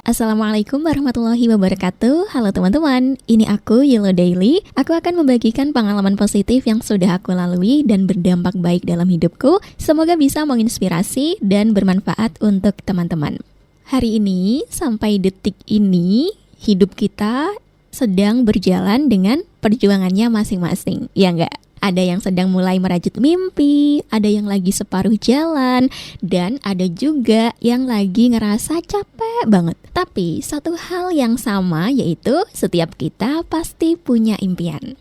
Assalamualaikum warahmatullahi wabarakatuh. Halo teman-teman, ini aku Yellow Daily. Aku akan membagikan pengalaman positif yang sudah aku lalui dan berdampak baik dalam hidupku. Semoga bisa menginspirasi dan bermanfaat untuk teman-teman. Hari ini sampai detik ini hidup kita sedang berjalan dengan perjuangannya masing-masing, ya enggak? Ada yang sedang mulai merajut mimpi, ada yang lagi separuh jalan, dan ada juga yang lagi ngerasa capek banget. Tapi satu hal yang sama yaitu setiap kita pasti punya impian.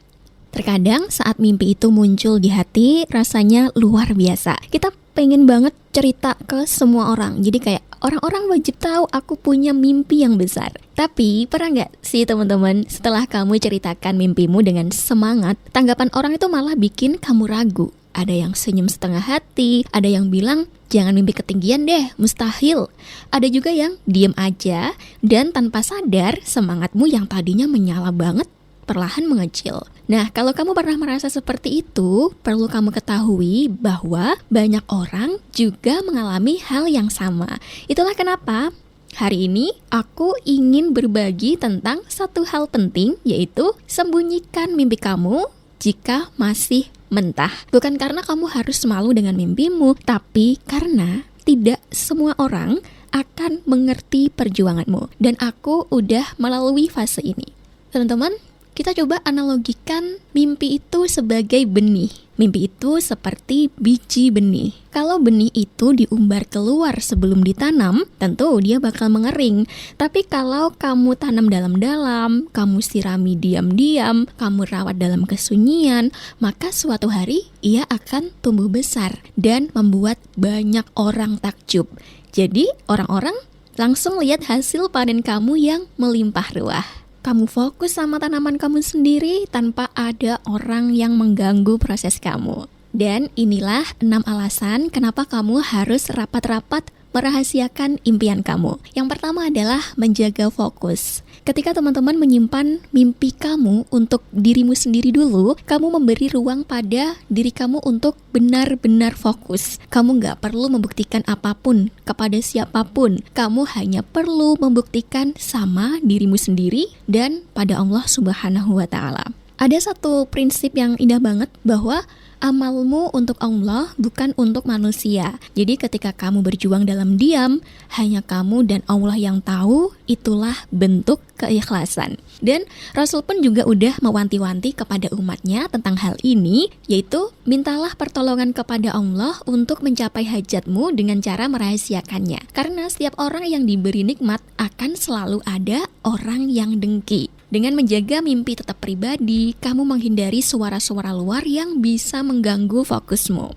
Terkadang saat mimpi itu muncul di hati, rasanya luar biasa. Kita pengen banget cerita ke semua orang. Jadi kayak orang-orang wajib tahu aku punya mimpi yang besar. Tapi pernah nggak sih teman-teman, setelah kamu ceritakan mimpimu dengan semangat, tanggapan orang itu malah bikin kamu ragu. Ada yang senyum setengah hati, ada yang bilang jangan mimpi ketinggian deh, mustahil. Ada juga yang diem aja dan tanpa sadar semangatmu yang tadinya menyala banget perlahan mengecil. Nah, kalau kamu pernah merasa seperti itu, perlu kamu ketahui bahwa banyak orang juga mengalami hal yang sama. Itulah kenapa hari ini aku ingin berbagi tentang satu hal penting, yaitu sembunyikan mimpi kamu jika masih mentah. Bukan karena kamu harus malu dengan mimpimu, tapi karena tidak semua orang akan mengerti perjuanganmu. Dan aku udah melalui fase ini. Teman-teman, kita coba analogikan mimpi itu sebagai benih. Mimpi itu seperti biji benih. Kalau benih itu diumbar keluar sebelum ditanam, tentu dia bakal mengering. Tapi kalau kamu tanam dalam-dalam, kamu sirami diam-diam, kamu rawat dalam kesunyian, maka suatu hari ia akan tumbuh besar dan membuat banyak orang takjub. Jadi orang-orang langsung lihat hasil panen kamu yang melimpah ruah. Kamu fokus sama tanaman kamu sendiri tanpa ada orang yang mengganggu proses kamu. Dan inilah 6 alasan kenapa kamu harus rapat-rapat merahasiakan impian kamu. Yang pertama adalah menjaga fokus. Ketika teman-teman menyimpan mimpi kamu untuk dirimu sendiri dulu, kamu memberi ruang pada diri kamu untuk benar-benar fokus. Kamu gak perlu membuktikan apapun kepada siapapun. Kamu hanya perlu membuktikan sama dirimu sendiri dan pada Allah Subhanahu wa Ta'ala. Ada satu prinsip yang indah banget bahwa amalmu untuk Allah bukan untuk manusia. Jadi ketika kamu berjuang dalam diam, hanya kamu dan Allah yang tahu, itulah bentuk keikhlasan. Dan Rasul pun juga udah mewanti-wanti kepada umatnya tentang hal ini, yaitu mintalah pertolongan kepada Allah untuk mencapai hajatmu dengan cara merahasiakannya. Karena setiap orang yang diberi nikmat akan selalu ada orang yang dengki. Dengan menjaga mimpi tetap pribadi, kamu menghindari suara-suara luar yang bisa mengganggu fokusmu.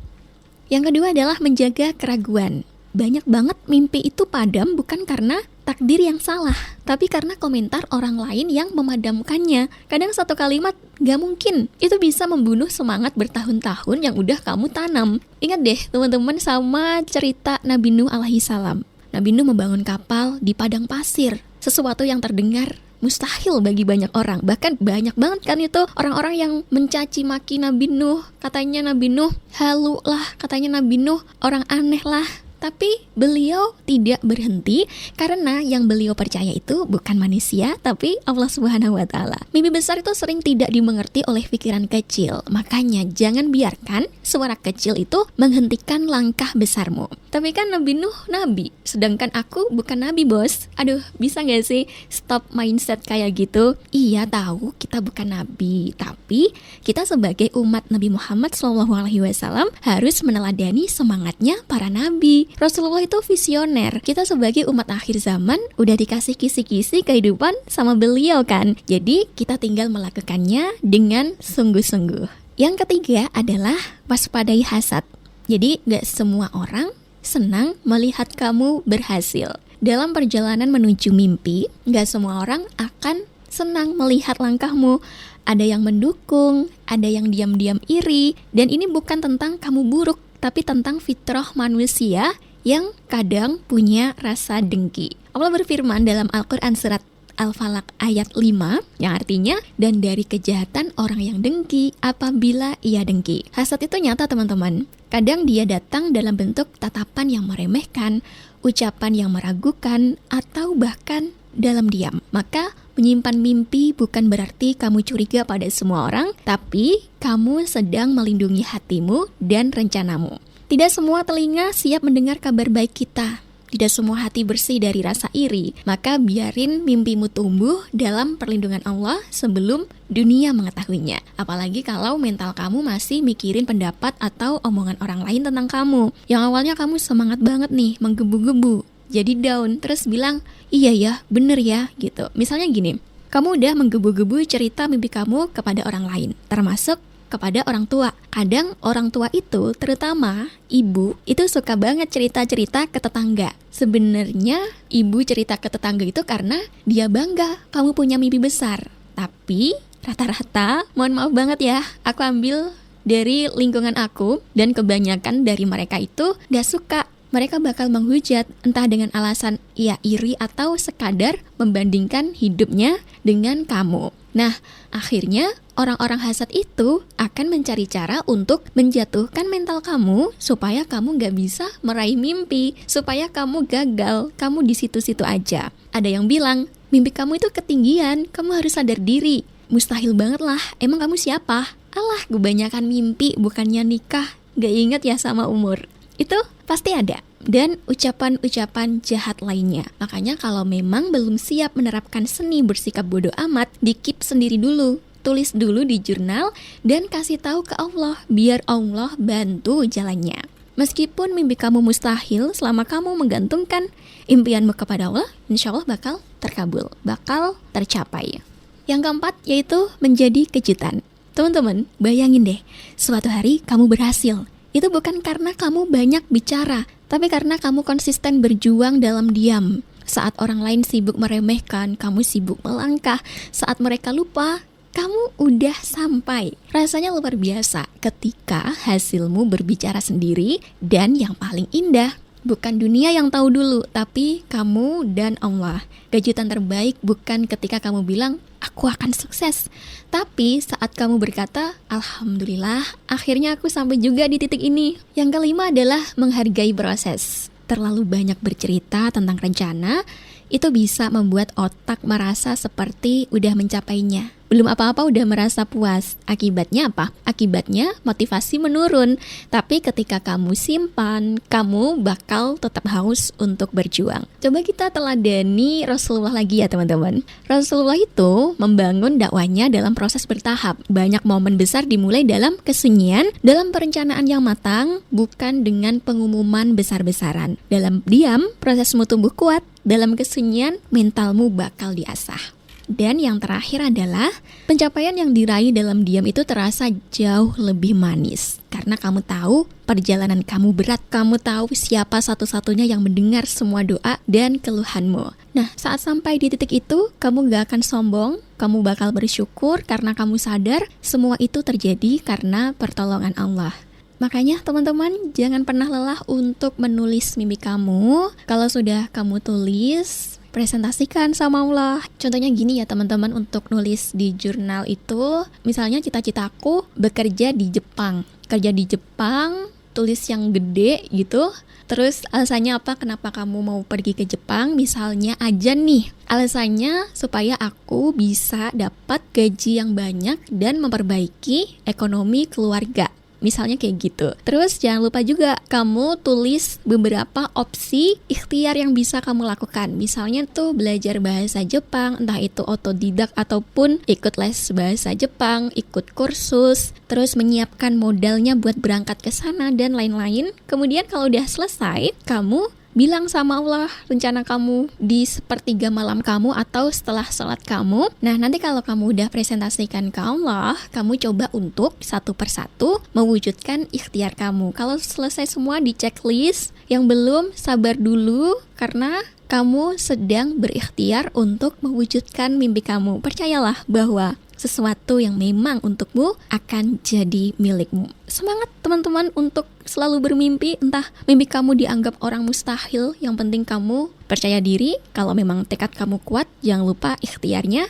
Yang kedua adalah menjaga keraguan. Banyak banget mimpi itu padam bukan karena takdir yang salah, tapi karena komentar orang lain yang memadamkannya. Kadang satu kalimat, gak mungkin, itu bisa membunuh semangat bertahun-tahun yang udah kamu tanam. Ingat deh teman-teman sama cerita Nabi Nuh alaihi salam. Nabi Nuh membangun kapal di padang pasir, sesuatu yang terdengar mustahil bagi banyak orang. Bahkan banyak banget kan itu orang-orang yang mencaci maki Nabi Nuh. Katanya Nabi Nuh halu lah, katanya Nabi Nuh orang aneh lah. Tapi beliau tidak berhenti karena yang beliau percaya itu bukan manusia tapi Allah Subhanahu wa Ta'ala. Mimpi besar itu sering tidak dimengerti oleh pikiran kecil. Makanya jangan biarkan suara kecil itu menghentikan langkah besarmu. Tapi kan Nabi Nuh nabi, sedangkan aku bukan nabi, bos. Aduh, bisa gak sih stop mindset kayak gitu? Iya tahu kita bukan nabi, tapi kita sebagai umat Nabi Muhammad SAW harus meneladani semangatnya para nabi. Rasulullah itu visioner. Kita sebagai umat akhir zaman udah dikasih kisi-kisi kehidupan sama beliau kan. Jadi kita tinggal melakukannya dengan sungguh-sungguh. Yang ketiga adalah waspadai hasad. Jadi gak semua orang senang melihat kamu berhasil. Dalam perjalanan menuju mimpi, gak semua orang akan senang melihat langkahmu. Ada yang mendukung, ada yang diam-diam iri. Dan ini bukan tentang kamu buruk, tapi tentang fitrah manusia yang kadang punya rasa dengki. Allah berfirman dalam Al-Quran surat Al-Falaq ayat 5 yang artinya, dan dari kejahatan orang yang dengki apabila ia dengki. Hasad itu nyata teman-teman. Kadang dia datang dalam bentuk tatapan yang meremehkan, ucapan yang meragukan, atau bahkan dalam diam. Maka menyimpan mimpi bukan berarti kamu curiga pada semua orang, tapi kamu sedang melindungi hatimu dan rencanamu. Tidak semua telinga siap mendengar kabar baik kita. Tidak semua hati bersih dari rasa iri. Maka biarin mimpimu tumbuh dalam perlindungan Allah sebelum dunia mengetahuinya. Apalagi kalau mental kamu masih mikirin pendapat atau omongan orang lain tentang kamu. Yang awalnya kamu semangat banget nih, menggebu-gebu, jadi down, terus bilang, iya ya, bener ya, gitu. Misalnya gini, kamu udah menggebu-gebu cerita mimpi kamu kepada orang lain, termasuk kepada orang tua. Kadang orang tua itu, terutama ibu, itu suka banget cerita-cerita ke tetangga. Sebenarnya ibu cerita ke tetangga itu karena dia bangga kamu punya mimpi besar. Tapi rata-rata, mohon maaf banget ya, aku ambil dari lingkungan aku, dan kebanyakan dari mereka itu gak suka. Mereka bakal menghujat, entah dengan alasan ia iri atau sekadar membandingkan hidupnya dengan kamu. Nah, akhirnya orang-orang hasad itu akan mencari cara untuk menjatuhkan mental kamu supaya kamu gak bisa meraih mimpi, supaya kamu gagal, kamu di situ-situ aja. Ada yang bilang, mimpi kamu itu ketinggian, kamu harus sadar diri. Mustahil banget lah, emang kamu siapa? Alah, kebanyakan mimpi bukannya nikah, gak inget ya sama umur. Itu pasti ada. Dan ucapan-ucapan jahat lainnya. Makanya kalau memang belum siap menerapkan seni bersikap bodoh amat, di-keep sendiri dulu. Tulis dulu di jurnal dan kasih tahu ke Allah, biar Allah bantu jalannya. Meskipun mimpi kamu mustahil, selama kamu menggantungkan impianmu kepada Allah, insya Allah bakal terkabul, bakal tercapai. Yang keempat yaitu menjadi kejutan. Teman-teman, bayangin deh, suatu hari kamu berhasil. Itu bukan karena kamu banyak bicara, tapi karena kamu konsisten berjuang dalam diam. Saat orang lain sibuk meremehkan, kamu sibuk melangkah. Saat mereka lupa, kamu udah sampai. Rasanya luar biasa ketika hasilmu berbicara sendiri. Dan yang paling indah, bukan dunia yang tahu dulu, tapi kamu dan Allah. Kejutan terbaik bukan ketika kamu bilang, aku akan sukses. Tapi saat kamu berkata, alhamdulillah, akhirnya aku sampai juga di titik ini. Yang kelima adalah menghargai proses. Terlalu banyak bercerita tentang rencana, itu bisa membuat otak merasa seperti udah mencapainya. Belum apa-apa udah merasa puas. Akibatnya apa? Akibatnya motivasi menurun. Tapi ketika kamu simpan, kamu bakal tetap haus untuk berjuang. Coba kita teladani Rasulullah lagi ya teman-teman. Rasulullah itu membangun dakwanya dalam proses bertahap. Banyak momen besar dimulai dalam kesunyian, dalam perencanaan yang matang, bukan dengan pengumuman besar-besaran. Dalam diam, prosesmu tumbuh kuat. Dalam kesunyian, mentalmu bakal diasah. Dan yang terakhir adalah pencapaian yang diraih dalam diam itu terasa jauh lebih manis. Karena kamu tahu perjalanan kamu berat. Kamu tahu siapa satu-satunya yang mendengar semua doa dan keluhanmu. Nah, saat sampai di titik itu, kamu gak akan sombong. Kamu bakal bersyukur karena kamu sadar semua itu terjadi karena pertolongan Allah. Makanya teman-teman jangan pernah lelah untuk menulis mimpi kamu. Kalau sudah kamu tulis, presentasikan sama Allah. Contohnya gini ya teman-teman, untuk nulis di jurnal itu, misalnya cita-citaku bekerja di Jepang. Kerja di Jepang, tulis yang gede gitu. Terus alasannya apa, kenapa kamu mau pergi ke Jepang? Misalnya aja nih, alasannya supaya aku bisa dapat gaji yang banyak dan memperbaiki ekonomi keluarga. Misalnya kayak gitu. Terus jangan lupa juga kamu tulis beberapa opsi ikhtiar yang bisa kamu lakukan. Misalnya tuh belajar bahasa Jepang, entah itu otodidak ataupun ikut les bahasa Jepang, ikut kursus, terus menyiapkan modalnya buat berangkat ke sana dan lain-lain. Kemudian kalau udah selesai, kamu bilang sama Allah rencana kamu di sepertiga malam kamu atau setelah sholat kamu. Nah, nanti kalau kamu udah presentasikan ke Allah, kamu coba untuk satu persatu mewujudkan ikhtiar kamu. Kalau selesai semua di checklist, yang belum sabar dulu karena kamu sedang berikhtiar untuk mewujudkan mimpi kamu. Percayalah bahwa sesuatu yang memang untukmu akan jadi milikmu. Semangat teman-teman untuk selalu bermimpi, entah mimpi kamu dianggap orang mustahil, yang penting kamu percaya diri. Kalau memang tekad kamu kuat, jangan lupa ikhtiarnya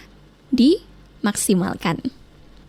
dimaksimalkan.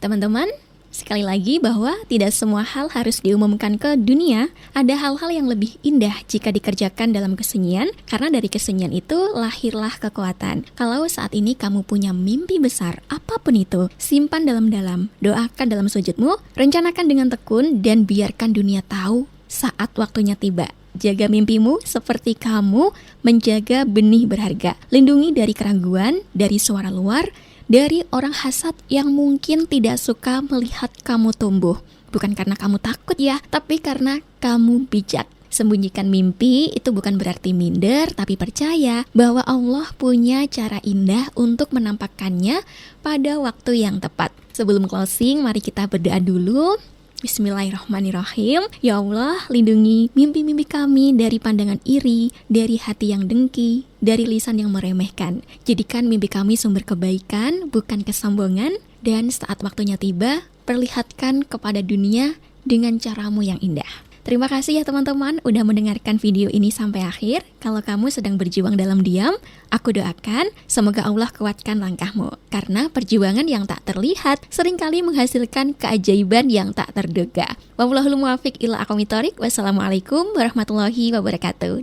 Teman-teman, Sekali lagi bahwa tidak semua hal harus diumumkan ke dunia. Ada hal-hal yang lebih indah jika dikerjakan dalam kesunyian, karena dari kesunyian itu lahirlah kekuatan. Kalau saat ini kamu punya mimpi besar, apapun itu, simpan dalam-dalam, doakan dalam sujudmu, rencanakan dengan tekun, dan biarkan dunia tahu saat waktunya tiba. Jaga mimpimu seperti kamu menjaga benih berharga. Lindungi dari keraguan, dari suara luar, dari orang hasad yang mungkin tidak suka melihat kamu tumbuh. Bukan karena kamu takut ya, tapi karena kamu bijak. Sembunyikan mimpi itu bukan berarti minder, tapi percaya bahwa Allah punya cara indah untuk menampakkannya pada waktu yang tepat. Sebelum closing, mari kita berdoa dulu. Bismillahirrahmanirrahim. Ya Allah, lindungi mimpi-mimpi kami dari pandangan iri, dari hati yang dengki, dari lisan yang meremehkan. Jadikan mimpi kami sumber kebaikan, bukan kesombongan. Dan saat waktunya tiba, perlihatkan kepada dunia dengan caramu yang indah. Terima kasih ya teman-teman udah mendengarkan video ini sampai akhir. Kalau kamu sedang berjuang dalam diam, aku doakan semoga Allah kuatkan langkahmu. Karena perjuangan yang tak terlihat seringkali menghasilkan keajaiban yang tak terduga. Wallahul muwaffiq ila aqwamit thoriq. Wassalamualaikum warahmatullahi wabarakatuh.